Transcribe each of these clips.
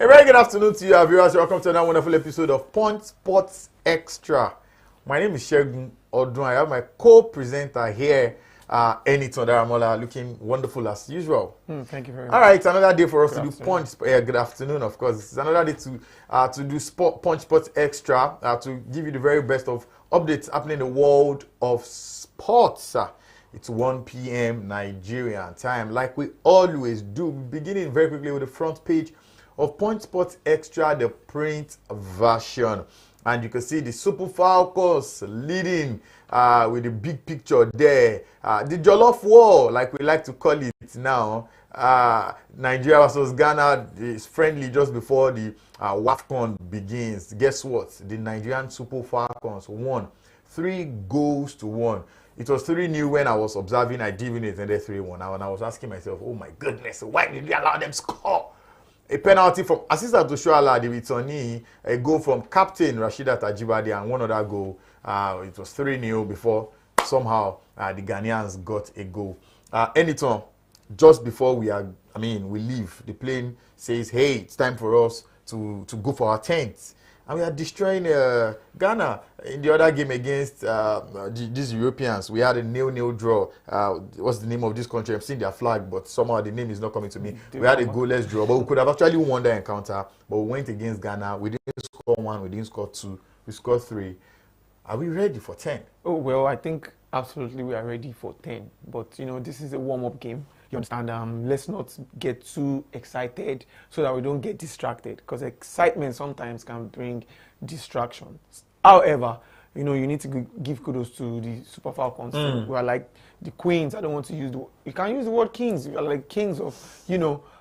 A very good afternoon to you, our viewers. Welcome to another wonderful episode of Punch Sports Extra. My name is Shegun Odun. I have my co-presenter here, Eniton Daramola, looking wonderful as usual. Thank you very much. All right, it's another day for us Good to afternoon. do Punch. Good afternoon, of course. It's another day to do Punch Sports Extra to give you the very best of updates happening in the world of sports. It's 1 p.m. Nigerian time, like we always do. Beginning very quickly with the front page of Punch Sports Extra, the print version. And you can see the Super Falcons leading with the big picture there. The Jollof War, like we like to call it now. Nigeria versus Ghana is friendly just before the WAFCON begins. Guess what? The Nigerian Super Falcons won 3-1. It was 3-0 when I was observing. I divined it and then 3-1. And I was asking myself, oh my goodness, why did they allow them score? A penalty from assistant to Shuala, the returnee, a goal from captain Rasheedat Ajibade, and one other goal. It was 3-0 before somehow the Ghanaians got a goal. Anytime, just before we leave, the plane says, hey, it's time for us to go for our tents. And we are destroying Ghana. In the other game against these Europeans, we had a 0-0 draw. What's the name of this country? I'm seeing their flag, but somehow the name is not coming to me. We had a goalless draw, but we could have actually won that encounter. But we went against Ghana. We didn't score 1, we didn't score 2. We scored 3. Are we ready for 10? Oh, well, I think absolutely we are ready for 10. But, this is a warm-up game. You understand? Let's not get too excited so that we don't get distracted, because excitement sometimes can bring distractions. However, you need to give kudos to the Super Falcons. We are like the queens. I don't want to use you can't use the word kings. We are like kings of,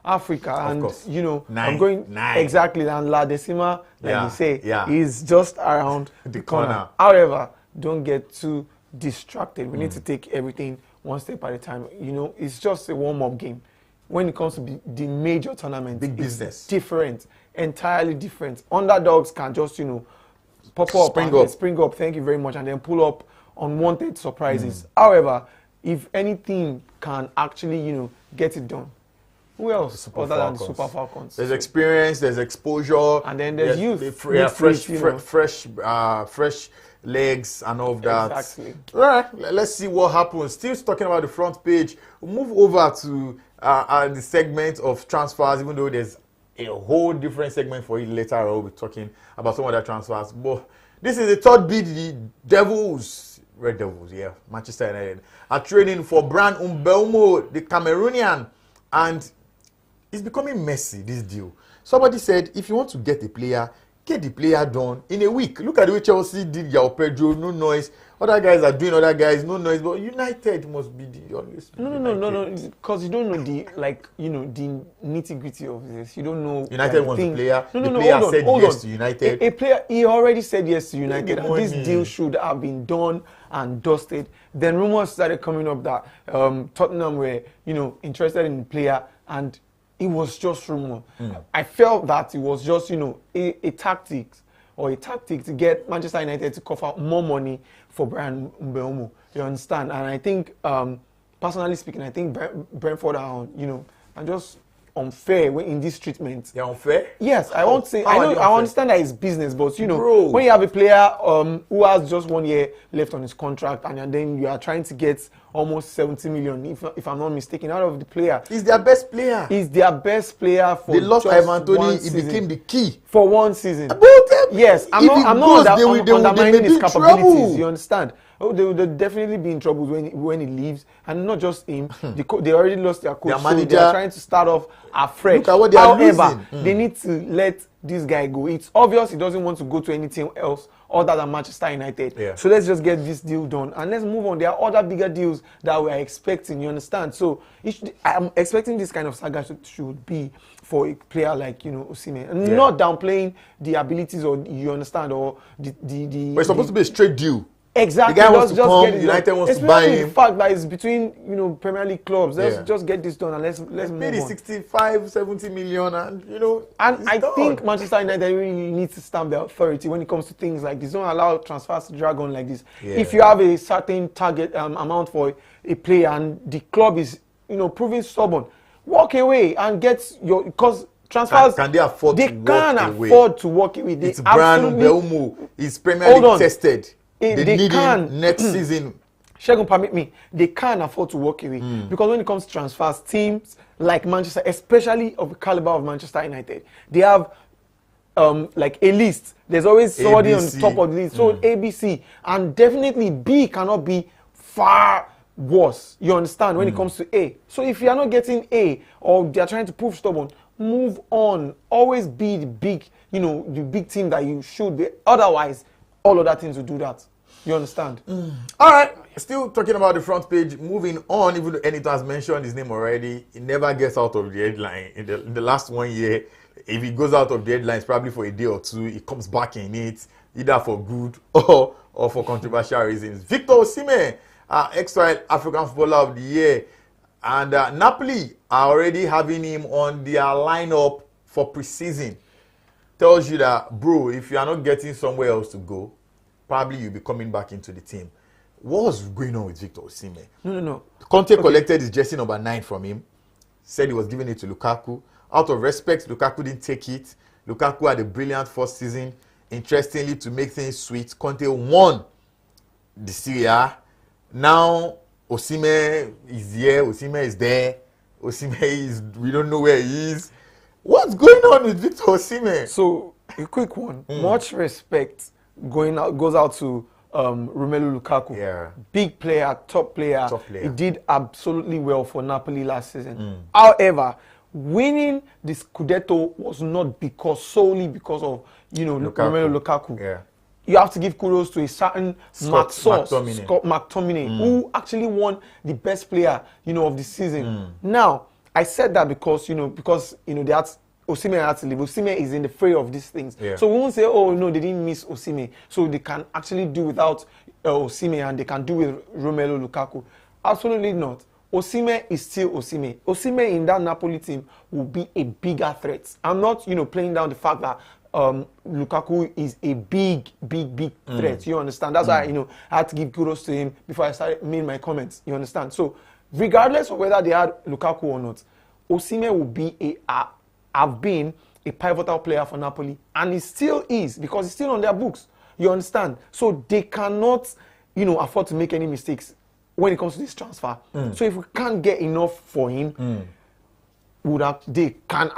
Africa. Of and, course. I'm going exactly. And La Decima, like you say, is just around the corner. However, don't get too distracted. We need to take everything one step at a time. It's just a warm-up game. When it comes to the major tournament, big business, different, entirely different. Underdogs can just, pop up, spring up, thank you very much, and then pull up unwanted surprises. However, if anything can actually, get it done, who else other than the Super Falcons? There's experience, there's exposure, and then there's youth. Fresh legs and all of that. Exactly. All right, let's see what happens. Still talking about the front page. We'll move over to the segment of transfers, even though there's a whole different segment for it later. We'll be talking about some other transfers. But this is the third bid. The Red Devils, Manchester United, are training for Brand Mbeumo, the Cameroonian, and it's becoming messy, this deal. Somebody said, if you want to get a player, get the player done in a week. Look at the way Chelsea did João Pedro, no noise. Other guys are doing other guys, no noise. But United must be the always. No. Because you don't know the the nitty gritty of this. You don't know. United wants the player. The player said yes to United. A player, he already said yes to United. And this deal should have been done and dusted. Then rumors started coming up that Tottenham were interested in the player, and it was just rumor. I felt that it was just, a tactic to get Manchester United to cough out more money for Brand Mbeumo. You understand? And I think, personally speaking, I think Brentford are, are just unfair in this treatment. They're unfair? Yes, I won't say. I understand that it's business, but when you have a player who has just 1 year left on his contract, and then you are trying to get almost 70 million, if I'm not mistaken, out of the player. He's their best player. He's their best player for they lost just Ivan Toney, one he season. became the key. For one season. Yes, I'm not undermining his capabilities, trouble. you understand? Oh, they'll definitely be in trouble when he leaves, and not just him. They already lost their coach, so they are trying to start off afresh. Look at what they are However, losing. they need to let this guy go. It's obvious he doesn't want to go to anything else other than Manchester United. Yeah. So let's just get this deal done and let's move on. There are other bigger deals that we are expecting, you understand? So I'm expecting this kind of saga should be for a player like, Osimhen. And not downplaying the abilities, or you understand, or the But it's supposed to be a straight deal. Exactly. The guy wants to come, get it United wants to Especially buy him. the fact that it's between, Premier League clubs. Let's just get this done and let's move Maybe on. 65, 70 million and, And I done. think Manchester United really needs to stamp their authority when it comes to things like this. Don't allow transfers to drag on like this. Yeah. If you have a certain target amount for a player and the club is, proving stubborn, walk away and get because Transfers. Can they afford to walk away? They can afford to walk away. It's Brand Belmo. It's Premier League tested. They need him next season. Shegun, permit me. They can't afford to walk away because when it comes to transfers, teams like Manchester, especially of the caliber of Manchester United, they have like a list. There's always somebody on top of the list. So ABC, and definitely B cannot be far worse. You understand when it comes to A. So if you are not getting A or they are trying to prove stubborn, move on. Always be the big, the big team that you should be. Otherwise, all other teams will do that. You understand? All right. Still talking about the front page. Moving on, even though Enito has mentioned his name already, he never gets out of the headline. In the last 1 year, if he goes out of the headlines, probably for a day or two, he comes back in it, either for good or for controversial reasons. Victor Osimhen, ex-African Footballer of the Year, and Napoli are already having him on their lineup for preseason. Tells you that, bro, if you are not getting somewhere else to go, probably you'll be coming back into the team. What was going on with Victor Osimhen? No. Conte collected his jersey number 9 from him. Said he was giving it to Lukaku. Out of respect, Lukaku didn't take it. Lukaku had a brilliant first season. Interestingly, to make things sweet, Conte won the Serie A. Now, Osimhen is here. Osimhen is there. Osimhen is... We don't know where he is. What's going on with Victor Osimhen? So, a quick one. Much respect goes out to Romelu Lukaku. Yeah. Big player, top player. He did absolutely well for Napoli last season. However, winning the Scudetto was not solely because of Romelu Lukaku. Yeah. You have to give kudos to a certain Scott McTominay, who actually won the best player of the season. Now, I said that because they had Osimhen had to leave. Osimhen is in the fray of these things. Yeah. So we won't say, oh, no, they didn't miss Osimhen. So they can actually do without Osimhen and they can do with Romelu Lukaku. Absolutely not. Osimhen is still Osimhen. Osimhen in that Napoli team will be a bigger threat. I'm not, playing down the fact that Lukaku is a big threat. You understand? That's why, I had to give kudos to him before I started making my comments. You understand? So regardless of whether they had Lukaku or not, Osimhen will be have been a pivotal player for Napoli, and he still is because he's still on their books. You understand? So they cannot, afford to make any mistakes when it comes to this transfer. So if we can't get enough for him, they can,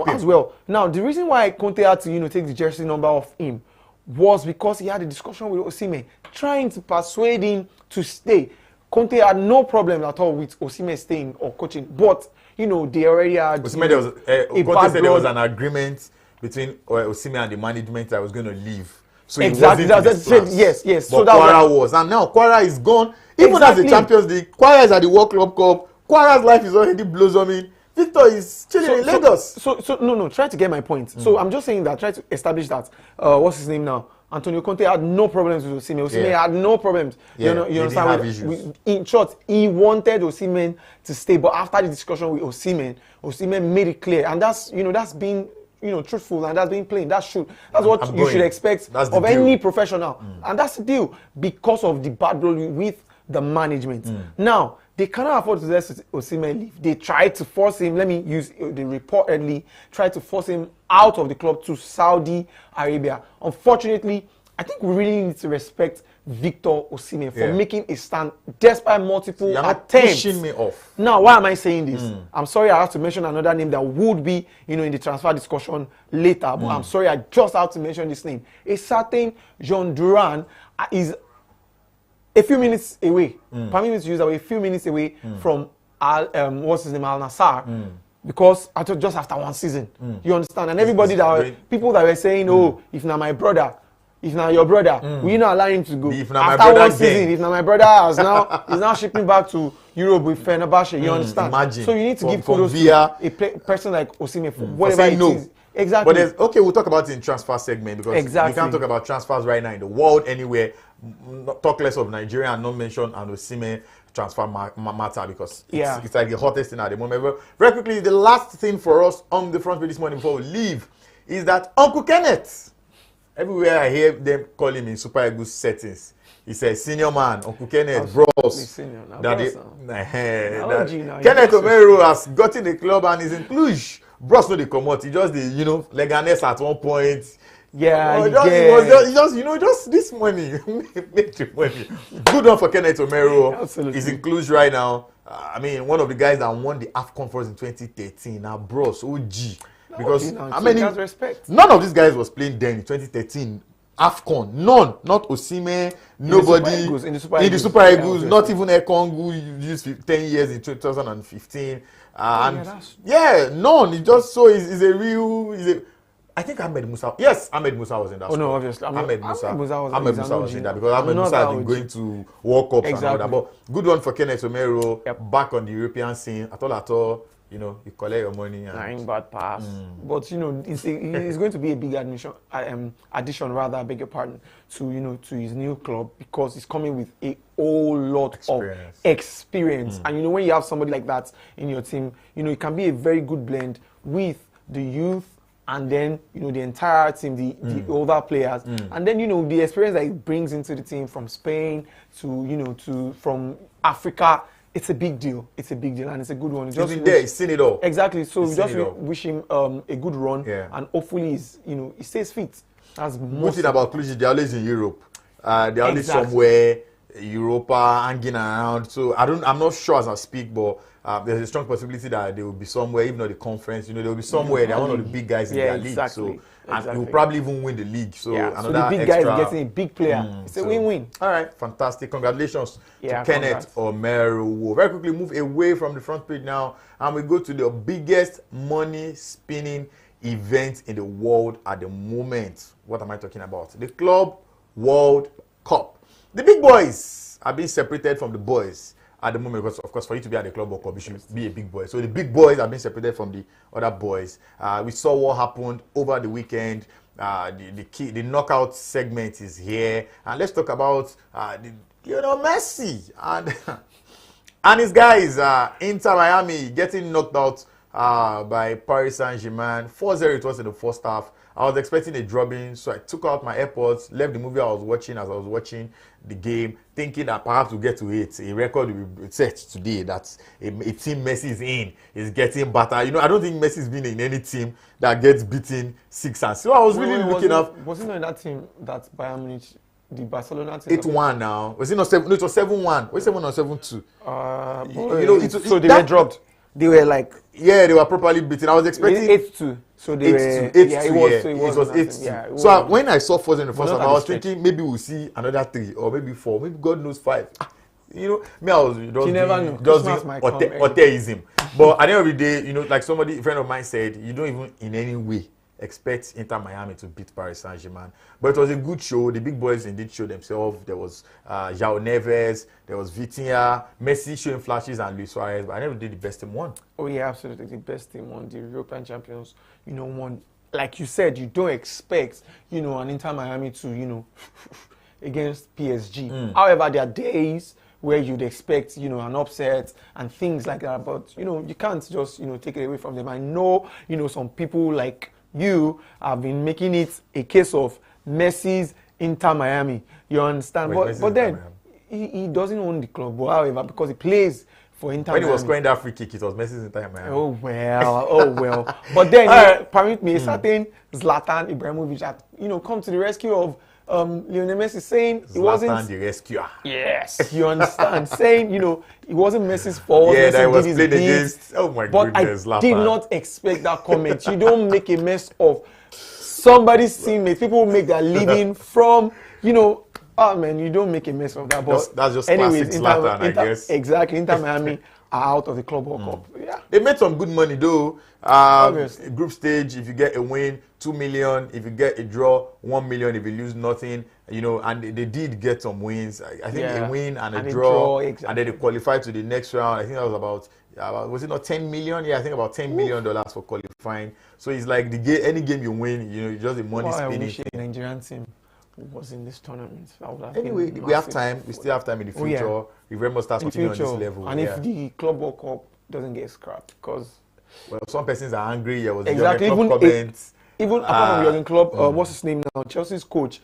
as well. Now, the reason why Conte had to, take the jersey number off him was because he had a discussion with Osimhen, trying to persuade him to stay. Conte had no problem at all with Osimhen staying or coaching, but they already had. Conte said there was an agreement between Osimhen and the management that was going to leave. So exactly, yes. But So Quara was, and now Quara is gone. Even as the Champions League, Quara is at the World Club Cup. Quara's life is already blossoming. Victor is chilling in Lagos. No, try to get my point. So I'm just saying that, try to establish that. What's his name now? Antonio Conte had no problems with Osimhen. Osimhen had no problems. You understand? In short, he wanted Osimhen to stay, but after the discussion with Osimhen made it clear, and that's being truthful, and that's being plain. That's what you should expect of any professional, and that's the deal because of the bad blood with the management. Now, they cannot afford to let Osimhen leave. They tried to force him, let me use the reportedly, tried to force him out of the club to Saudi Arabia. Unfortunately, I think we really need to respect Victor Osimhen for making a stand despite multiple attempts. Pushing me off. Now, why am I saying this? I'm sorry I have to mention another name that would be, in the transfer discussion later, but I'm sorry I just have to mention this name. A certain Jean Duran is a few minutes away. Permit me to use that way, a few minutes away from Al Nassr. Because just after one season, you understand, and everybody people that were saying, "Oh, if not my brother, if not your brother, we not allow him to go." If after one season, if not my brother is now shipping back to Europe with Fenerbahce, you understand? Imagine. So you need to give kudos to a person like Osimhen for whatever it is. Exactly. But we'll talk about it in transfer segment because we can't talk about transfers right now in the world anywhere. Talk less of Nigeria and not mention an Osimhen transfer matter because it's like the hottest thing at the moment. But very quickly, the last thing for us on the front page this morning before we leave is that Uncle Kenneth, everywhere I hear them call him in Super Eagles settings, he says, senior man, Uncle Kenneth, bros. Kenneth Omero has gotten the club and is in Cluj Bros no dey comot. He just dey, Leganes at one point. Yeah, It was just this money. Make the money. Good one for Kenneth Omero. Absolutely. He's in Cluj right now. One of the guys that won the AFCON for us in 2013. Now, bros, OG. Because respect. None of these guys was playing then in 2013. AFCON, none, not Osimhen, nobody in the Super Eagles, not even Ekong, who used 10 years in 2015. None. It just so is a real. I think Ahmed Musa. Yes, Ahmed Musa was in that. Oh no, obviously. Ahmed Musa was in that because Ahmed Musa has been going to World Cups and all that. But good one for Kenneth Omero, back on the European scene. At all. You collect your money. Nine bad pass. But it's going to be a big addition rather, I beg your pardon, to his new club because he's coming with a whole lot of experience. And when you have somebody like that in your team, it can be a very good blend with the youth and then the entire team, the older players, and then the experience that he brings into the team from Spain to from Africa. It's a big deal. And it's a good one. He's seen it all. Exactly. So we just wish him a good run, and hopefully he stays fit. That's most thing about Cluj. They're always in Europe. They're always somewhere, Europa, hanging around. So I'm not sure as I speak, but there's a strong possibility that they will be somewhere, even though the conference. They will be somewhere. They're one of the big guys in their league. So and he will probably even win the league. So the big guy is getting a big player. It's a win-win. All right, fantastic. Congratulations to Kenneth Omero. Very quickly move away from the front page now, and we go to the biggest money spinning event in the world at the moment. What am I talking about? The Club World Cup. The big boys are being separated from the boys at the moment because, of course, for you to be at the Club World Cup, you should be a big boy. So the big boys are being separated from the other boys. We saw what happened over the weekend. The knockout segment is here, and let's talk about Messi and his guys. Inter Miami getting knocked out by Paris Saint-Germain. 4-0 it was in the first half. I was expecting a drubbing, so I took out my AirPods, left the movie I was watching as I was watching the game, thinking that perhaps we'll get to it. A record will be set today that a team Messi is in is getting better. I don't think Messi's been in any team that gets beaten 6-0. So I was really looking up. Was he not in that team that Bayern Munich, the Barcelona team? 8-1 now. Was it not 7? No, it was 7-1. Was it 7 or 7-2? So they were dropped. They were like... Yeah, they were properly beaten. I was expecting... 8-2. So they 8-2. It was 8-2. Yeah, so when I saw 4 in the first half, I was thinking maybe we'll see another 3 or maybe 4, maybe God knows 5. Me, I was just Oteism. But at the end of the day, like a friend of mine said, you don't even in any way expect Inter Miami to beat Paris Saint-Germain. But it was a good show. The big boys indeed showed themselves. There was João Neves, there was Vitinha, Messi showing flashes, and Luis Suarez. But I never did the best team won. Oh yeah, absolutely. The best team won. The European champions, won. Like you said, you don't expect, an Inter Miami to, against PSG. However, there are days where you'd expect, an upset and things like that. But, you can't just, take it away from them. I know, some people like you have been making it a case of Messi's Inter Miami. You understand? But then he doesn't own the club. But however, because he plays for Inter Miami. When he was scoring that free kick, it was Messi's Inter Miami. Oh well. But then, permit me, a certain Zlatan Ibrahimovic that come to the rescue of Lionel Messi, saying it wasn't the rescuer. Yes, you understand. Saying it wasn't Messi's fault. Yeah, Messi that was played against. Oh my goodness, But I did not expect that comment. You don't make a mess of somebody's teammates. People make their living from oh man, you don't make a mess of that. But that's just classic Zlatan, I guess. Exactly, Inter Miami are out of the Club World Cup. Yeah, they made some good money though. Group stage, if you get a win, 2 million. If you get a draw, 1 million. If you lose, nothing. And they did get some wins. I think a win and a draw, exactly. And then they qualified to the next round. I think that was about was it not 10 million? Yeah, I think about $10 million for qualifying. So it's like any game you win, just the money spinning. I wish a Nigerian team was in this tournament. Anyway, we have time. We still have time in the future. Oh, yeah. If Remo starts continuing on this level. And if the Club World Cup doesn't get scrapped, because some persons are angry. There was exactly even comments. Even apart from Jurgen Klopp, what's his name now? Chelsea's coach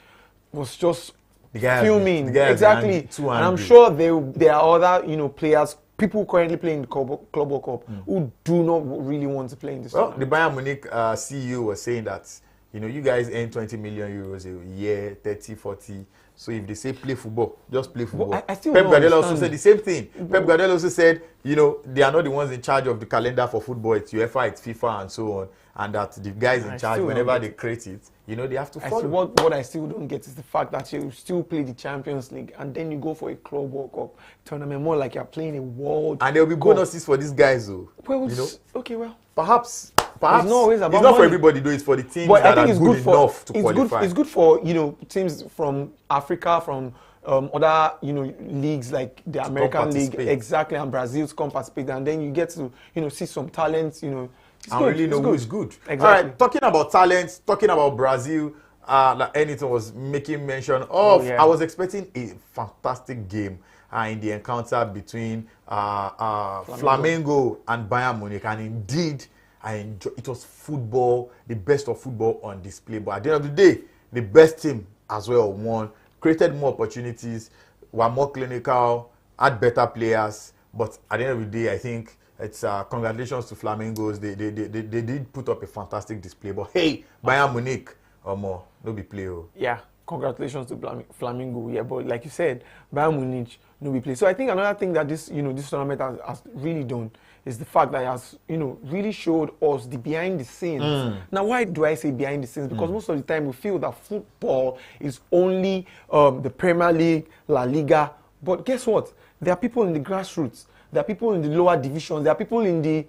was just fuming. Exactly. And I'm sure there are other players people currently playing the Club World Cup who do not really want to play in this tournament. The Bayern Munich CEO was saying that, you guys earn 20 million euros a year, 30, 40. So if they say play football, just play football. Well, I still Pep don't Guardiola also understand. said the same thing. Pep Guardiola also said, they are not the ones in charge of the calendar for football. It's UEFA, it's FIFA, and so on. And that the guys in charge, whenever they create it, they have to follow. What I still don't get is the fact that you still play the Champions League and then you go for a Club World Cup tournament, more like you're playing a World And there will be bonuses for these guys, though. Well, okay, well. Perhaps it's not always about it's not money. For everybody, though. It's for the teams But that I think are it's good enough to qualify. It's good for teams from Africa, from other leagues like the American League, exactly, and Brazil to come participate, and then you get to see some talents. It's I good. really know it's who's good. Exactly. All right, talking about talents, talking about Brazil, like Anyton was making mention of. I was expecting a fantastic game in the encounter between Flamengo and Bayern Munich, and indeed, it was football, the best of football on display. But at the end of the day, the best team as well won, created more opportunities, were more clinical, had better players. But at the end of the day, I think it's congratulations to Flamengos. They did put up a fantastic display. But hey, Bayern Munich, no be play. Yeah, congratulations to Flamengo. Yeah, but like you said, Bayern Munich, no be play. So I think another thing that this tournament has really done is the fact that it has really showed us the behind the scenes. Now, why do I say behind the scenes? Because most of the time we feel that football is only the Premier League, La Liga. But guess what? There are people in the grassroots. There are people in the lower divisions. There are people in the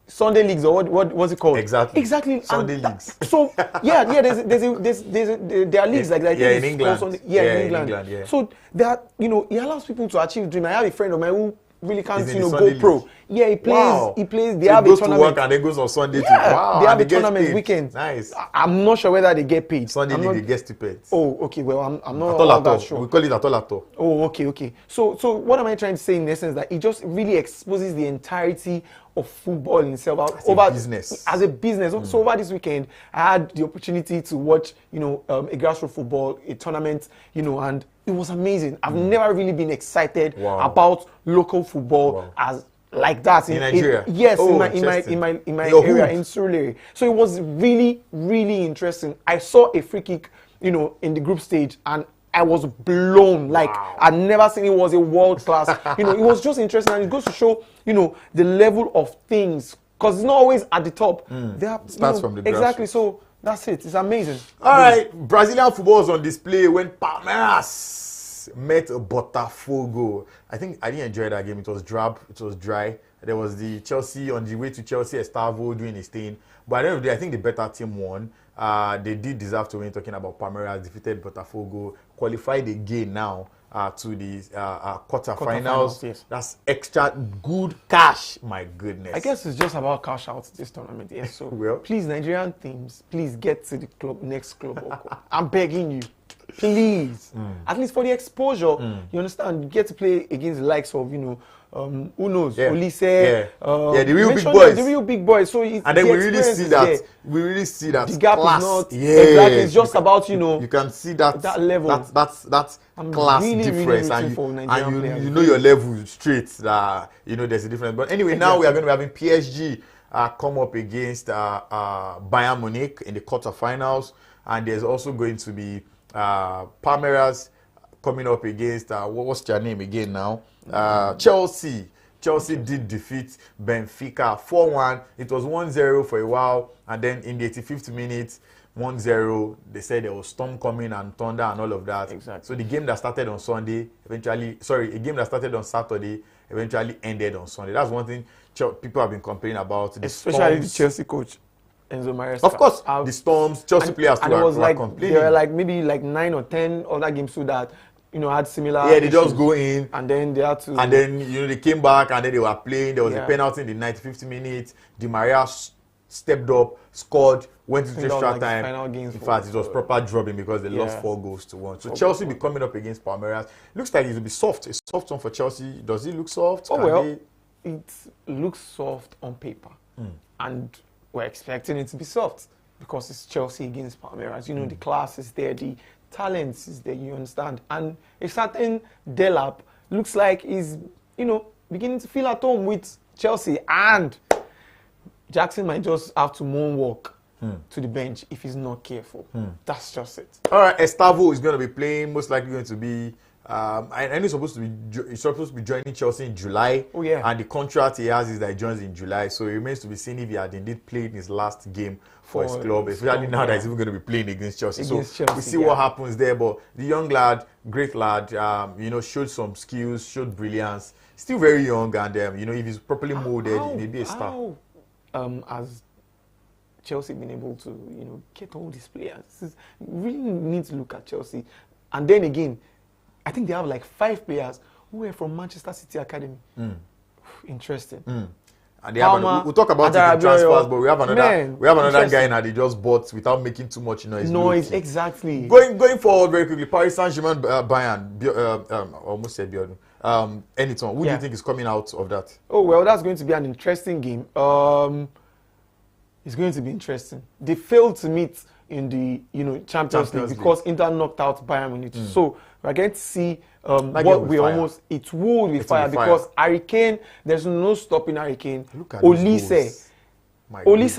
Sunday leagues, or what's it called? Exactly. Sunday leagues. So there are leagues like that. In England. In England. Yeah. So that it allows people to achieve dream. I have a friend of mine who really can't go pro. League. Yeah, he plays. Wow. He plays. They so have he goes a tournament. to work and then goes on Sunday. Yeah, Wow. they have and a tournament weekend. Nice. I'm not sure whether they get paid. Sunday league, they get stipends. Oh, okay. Well, I'm not all that sure. We call it atolato. Oh, okay. So what am I trying to say in essence? That it just really exposes the entirety of football in itself as a business. As a business. So over this weekend, I had the opportunity to watch, a grassroots football, a tournament, and it was amazing. I've never really been excited about local football as like that in Nigeria. Yes, in my area in Surulere. So it was really, really interesting. I saw a free kick, in the group stage, and I was blown. Like I'd never seen it. Was a world class. It was just interesting, and it goes to show, the level of things, because it's not always at the top. Starts from the grassroots. Exactly. So that's it. It's amazing. All right, Brazilian football was on display when Palmeiras met Botafogo. I didn't enjoy that game. It was drab. It was dry. There was the Chelsea on the way to Chelsea, Estavo doing his thing. But at the end of the day, I think the better team won. They did deserve to win. Talking about Palmeiras, defeated Botafogo, qualified again now to the quarterfinals. Yes. That's extra good cash. My goodness. I guess it's just about cash out this tournament. Yes. So well, please, Nigerian teams, please get to the next club. I'm begging you. Please. At least for the exposure. You understand? You get to play against the likes of, who knows? Olise. The real big boys. The real big boys. So and then we really see that. We really see that the gap class. Is not exactly. It's just about You can see that level. That's class really, difference, really and you know your level straight. That there's a difference. But anyway, now we are going to be having PSG come up against Bayern Munich in the quarterfinals, and there's also going to be Palmeiras coming up against what's their name again now? Chelsea. Chelsea did defeat Benfica 4-1. It was 1-0 for a while, and then in the 85th minute, 1-0. They said there was storm coming and thunder and all of that. Exactly. So the game that started on Saturday eventually ended on Sunday. That's one thing people have been complaining about. Especially the Chelsea coach, Enzo Maresca. Of course, the storms, Chelsea players were complaining. There were maybe 9 or 10 other games so that had similar. Yeah, they just go in and then they had to. And then they came back and then they were playing. There was a penalty in the 95th minute. Di Maria stepped up, scored, went into extra time. In fact, it was proper drubbing because they lost 4-1. So Chelsea will be coming up against Palmeiras. Looks like it will be soft. A soft one for Chelsea. Does it look soft? It looks soft on paper, and we're expecting it to be soft because it's Chelsea against Palmeiras. The class is there, the talent is there. You understand, and a certain Delap looks like he's beginning to feel at home with Chelsea, and Jackson might just have to moonwalk to the bench if he's not careful. That's just it. All right, Estavo is going to be playing, most likely going to be. And he's supposed to be joining Chelsea in July. Oh yeah. And the contract he has is that he joins in July. So it remains to be seen if he had indeed played his last game for his club, especially now that he's even going to be playing against Chelsea. We see what happens there. But the young lad, great lad, showed some skills, showed brilliance. Still very young, and if he's properly molded, he may be a star. Has Chelsea been able to get all these players? Really need to look at Chelsea, and then again, I think they have like 5 players who were from Manchester City Academy. Interesting. And they we'll talk about it in transfers, but we have another guy now they just bought without making too much noise. Exactly. Going forward very quickly, Paris Saint-Germain, Bayern, almost said Bjorn. Anything. Who do you think is coming out of that? Oh well, that's going to be an interesting game. It's going to be interesting. They failed to meet in the Champions League because Inter knocked out Bayern Munich. So we're going to see what we almost it will be fire because Harry Kane, there's no stopping Harry Kane. Olise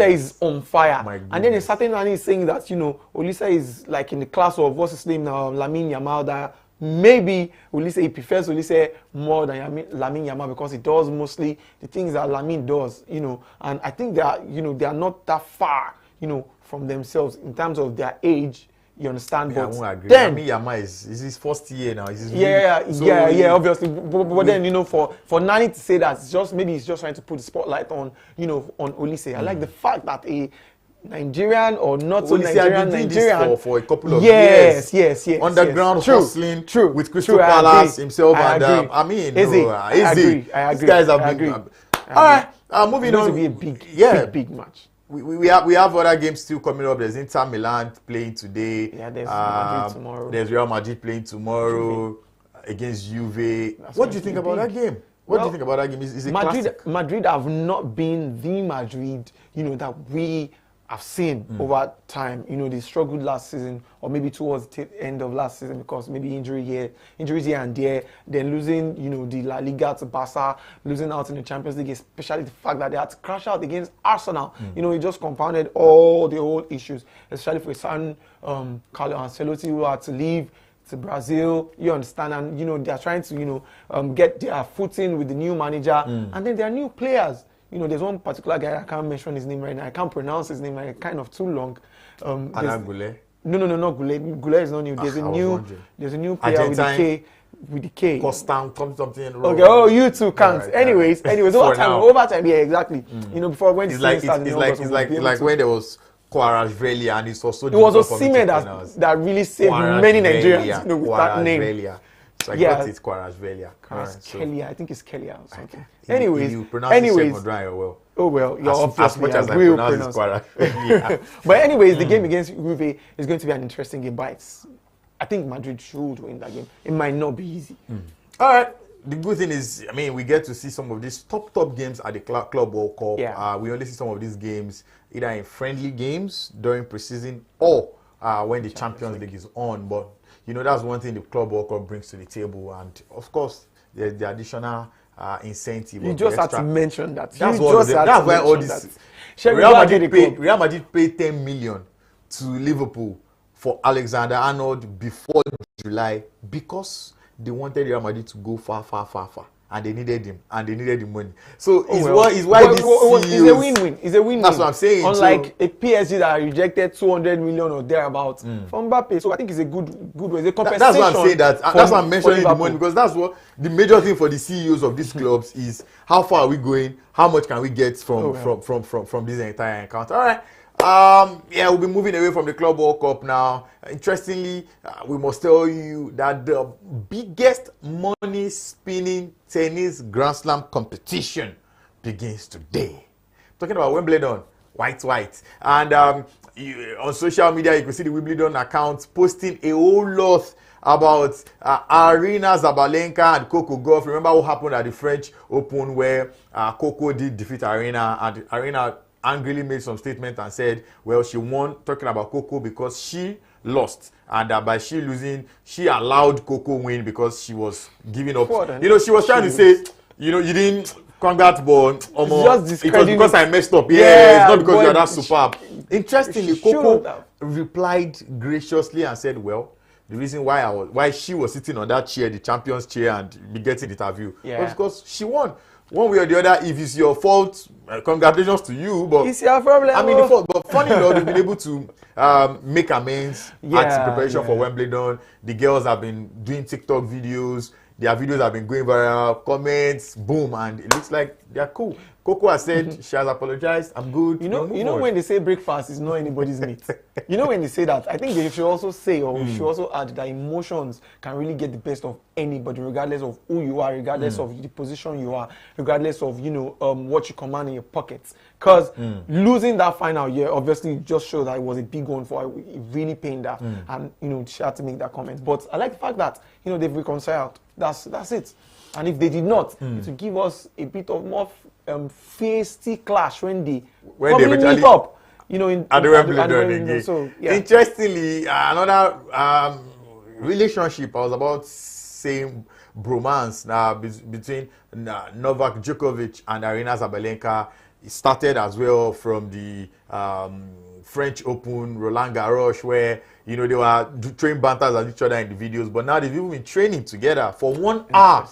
is on fire. And then a certain man is saying that Olise is like in the class of what's his name now, Lamine Yamal, that maybe he prefers Olise more than Lamine Yamal because he does mostly the things that Lamine does, and I think they are not that far, from themselves in terms of their age. You understand? Yeah, but I won't agree. Then Yamal is his first year now. Obviously. But then for Nani to say that he's just trying to put the spotlight on on Olise. I like the fact that a Nigerian or not so Nigerian for a couple of years. Yes. Underground hustling with Crystal Palace himself, and I agree. These guys have been. All right, moving on. It's going to be a big match. We have other games still coming up. There's Inter Milan playing today. Yeah, there's Madrid tomorrow. There's Real Madrid playing tomorrow against Juve. What do you think about that game? What do you think about that game? Is it classic? Madrid have not been the Madrid, that we have seen over time. They struggled last season, or maybe towards the end of last season because maybe injuries here and there. Then losing, the La Liga to Barca, losing out in the Champions League, especially the fact that they had to crash out against Arsenal. It just compounded all the old issues, especially for a certain Carlo Ancelotti who had to leave to Brazil, you understand, and they are trying to get their footing with the new manager, and then there are new players. There's one particular guy, I can't mention his name right now. I can't pronounce his name, kind of too long. Goulet? No, not Goulet. Goulet is not new. There's a new player Argentine. with the K. Constant, something wrong. Okay, oh, you two can't. Right, anyways, over time, yeah, exactly. Before when it's like when there was Kvaratskhelia, and it was so. It was Osimhen that really saved many Nigerians with that name. So I got it, Kvaratskhelia. I think it's Kelly or something. Okay. Anyways, you pronounce it well. Oh well, you're as much as I pronounce it, But anyways, the game against Juve is going to be an interesting game. But I think Madrid should win that game. It might not be easy. All right. The good thing is, we get to see some of these top games at the Club World Cup. Yeah. We only see some of these games either in friendly games during preseason or when the Champions League is on. But that's one thing the Club World Cup brings to the table, and of course, there's the additional incentive. You just had to mention that. That's why all this. Real Madrid paid 10 million to Liverpool for Alexander Arnold before July because they wanted Real Madrid to go far, and they needed him, and they needed the money. So it's why this is a win-win. It's a win-win. That's what I'm saying. Unlike a PSG that rejected 200 million or thereabouts from Mbappe, so I think it's a good way. It's a compensation. That's why I'm saying that. That's why I'm mentioning the money, because that's what the major thing for the CEOs of these clubs is: how far are we going? How much can we get from this entire encounter? All right. We'll be moving away from the Club World Cup now. Interestingly, we must tell you that the biggest money-spinning tennis Grand Slam competition begins today. Talking about Wimbledon, white. And on social media, you can see the Wimbledon account posting a whole lot about Aryna Sabalenka and Coco Gauff. Remember what happened at the French Open where Coco did defeat Aryna, and Aryna angrily made some statement and said, well, she won, talking about Coco, because she lost, and by she losing, she allowed Coco win because she was giving up. She was trying to say, you didn't congrats, but it was because I messed up. Yeah, it's not because you're that superb. Interestingly, Coco replied graciously and said, well, the reason why she was sitting on that chair, the champion's chair, and be getting the interview was because she won. One way or the other, if it's your fault, congratulations to you. But it's your problem. I mean, the fault. But funny enough, they've been able to make amends at preparation for Wimbledon. The girls have been doing TikTok videos. Their videos have been going viral. Comments, boom, and it looks like they're cool. Coco has said she has apologized. I'm good. You know when they say breakfast is not anybody's meat. You know when they say that, I think they should also say, or we should also add that emotions can really get the best of anybody, regardless of who you are, regardless of the position you are, regardless of what you command in your pockets. Because losing that final year obviously just showed that it was a big one for her. It really pained her, and she had to make that comment. But I like the fact that they've reconciled. That's it. And if they did not, it would give us a bit of more feisty clash when they meet up, at the Wimbledon. So, interestingly, another relationship, I was about saying bromance between Novak Djokovic and Aryna Sabalenka. It started as well from the French Open, Roland Garros, where they were throwing banters at each other in the videos, but now they've even been training together for 1 hour.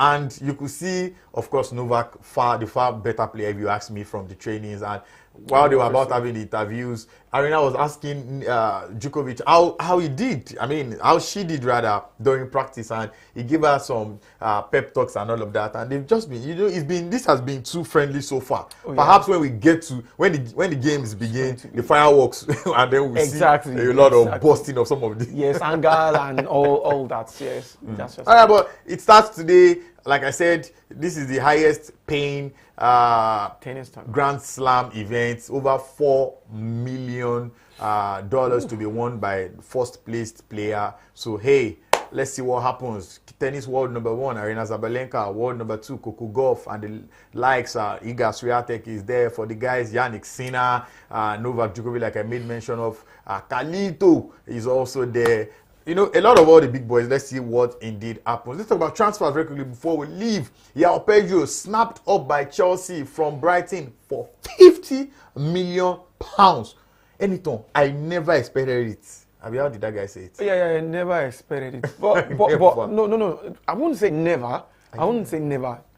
And you could see, of course, Novak the far better player, if you ask me, from the trainings. And while they were about having the interviews, Aryna was asking Djokovic how he did. I mean, how she did rather during practice, and he gave her some pep talks and all of that. And they've just been, this has been too friendly so far. Perhaps when we get to when the games begin, the fireworks, and then we see a lot of busting of some of the anger and all that. Yes, that's just all right. But it starts today. Like I said, this is the highest paying tennis Grand Slam event. Over $4 million to be won by first placed player. So hey, let's see what happens. Tennis world number 1, Aryna Sabalenka. World number 2, Coco Gauff, and the likes. Iga Swiatek is there for the guys. Yannick Sinner, Novak Djokovic, like I made mention of. Kalito is also there. A lot of all the big boys. Let's see what indeed happens. Let's talk about transfers very quickly before we leave. João Pedro snapped up by Chelsea from Brighton for £50 million. Anything, I never expected it. How did that guy say it? Yeah, I never expected it. But no. I wouldn't say never.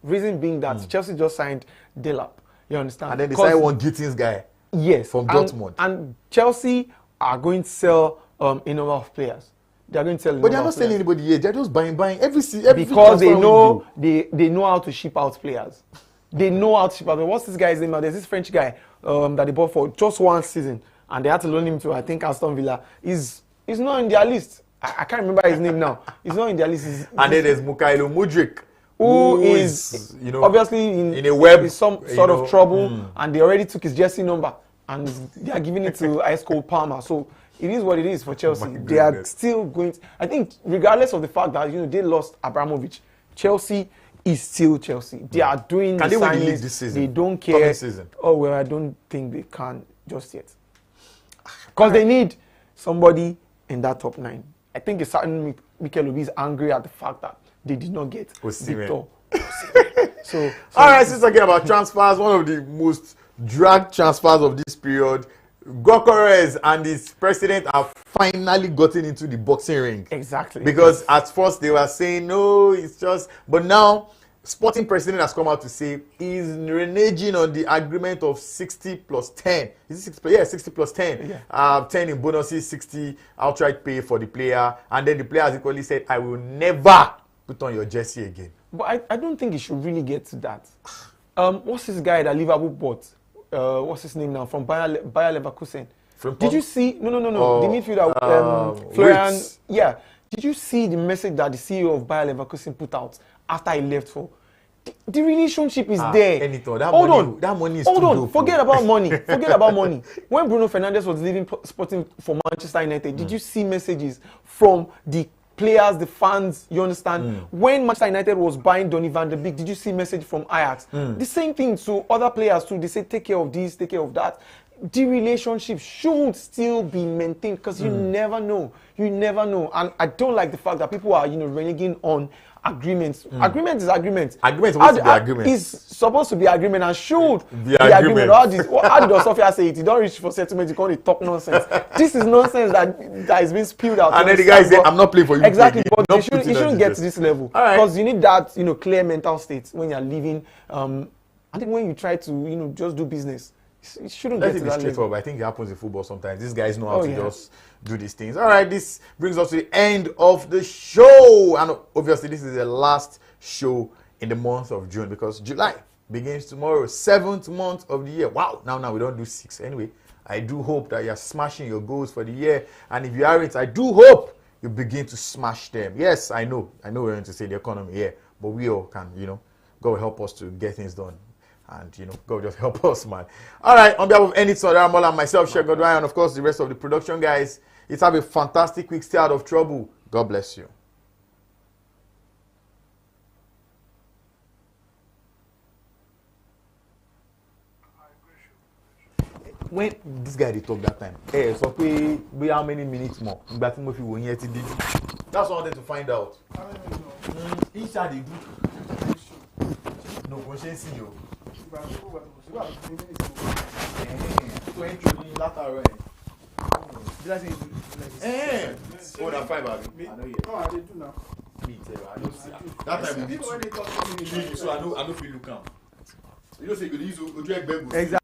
Reason being that Chelsea just signed Delap. You understand? And then they signed one Gittins guy. Yes. From Dortmund. And Chelsea are going to sell a number of players. They're going to sell. But they're not selling anybody yet. They're just buying every because they know they know how to ship out players. They know how to ship out. What's this guy's name? There's this French guy that they bought for just 1 season, and they had to loan him to, I think, Aston Villa. He's not in their list. I can't remember his name now. He's not in their list. And then there's Mykhailo Mudryk, who is obviously in a web, some sort of trouble, and they already took his jersey number, and they are giving it to Ice Cold Palmer. So it is what it is for Chelsea. They are still going I think, regardless of the fact that they lost Abramovich, Chelsea is still Chelsea. They are doing the signings. This season? They don't care. Oh well, I don't think they can just yet, because they need somebody in that top 9. I think a certain Mikel Obi is angry at the fact that they did not get Victor. So all right, since talking about transfers, one of the most dragged transfers of this period, Gyökeres and his president have finally gotten into the boxing ring. Exactly. Because at first they were saying, no, it's just... But now, Sporting president has come out to say he's reneging on the agreement of 60 plus 10. Is it 60? Yeah, 60 plus 10. Yeah. 10 in bonuses, 60 outright pay for the player. And then the player has equally said, I will never put on your jersey again. But I don't think it should really get to that. What's this guy that Liverpool bought? What's his name now? From Bayer Leverkusen. Did you see? No. The midfielder, Florian. Yeah. Did you see the message that the CEO of Bayer Leverkusen put out after he left for? The relationship is there. That money is Hold on. dope. Forget about money. Forget about money. When Bruno Fernandes was leaving Sporting for Manchester United, did you see messages from the players, the fans, you understand? When Manchester United was buying Donny van de Beek, did you see message from Ajax? The same thing to other players too. They say, take care of this, take care of that. the relationship should still be maintained because you never know. You never know. And I don't like the fact that people are, reneging on agreements. Agreement is agreement. Agreement is supposed to be agreement. It's supposed to be agreement and should be agreement. How did Sophia say it? You don't reach for settlement, you can't talk nonsense. This is nonsense that is being spewed out. And then the guy said, I'm not playing for you. Exactly, but you shouldn't get to this level. Because you need that, clear mental state when you're living. I think when you try to, just do business, it shouldn't get to that level. I think it happens in football sometimes. These guys know how to just do these things. All right, this brings us to the end of the show. And obviously, this is the last show in the month of June because July begins tomorrow, 7th month of the year. Wow, now we don't do 6. Anyway, I do hope that you're smashing your goals for the year. And if you aren't, I do hope you begin to smash them. Yes, I know we're going to say the economy here, but we all can, God will help us to get things done. And, God just help us, man. All right, on behalf of Enitson, Ramola, and myself, Sheikh Godwin, and of course the rest of the production guys, it's have a fantastic week. Stay out of trouble. God bless you. When this guy they talk that time, so we how many minutes more? That's what I wanted to find out. Each they do. No conscience in you. More than 5 hours. No, I did do now. Me too. I don't see. That time we did 2. So I know if you look out. You don't say you use exactly.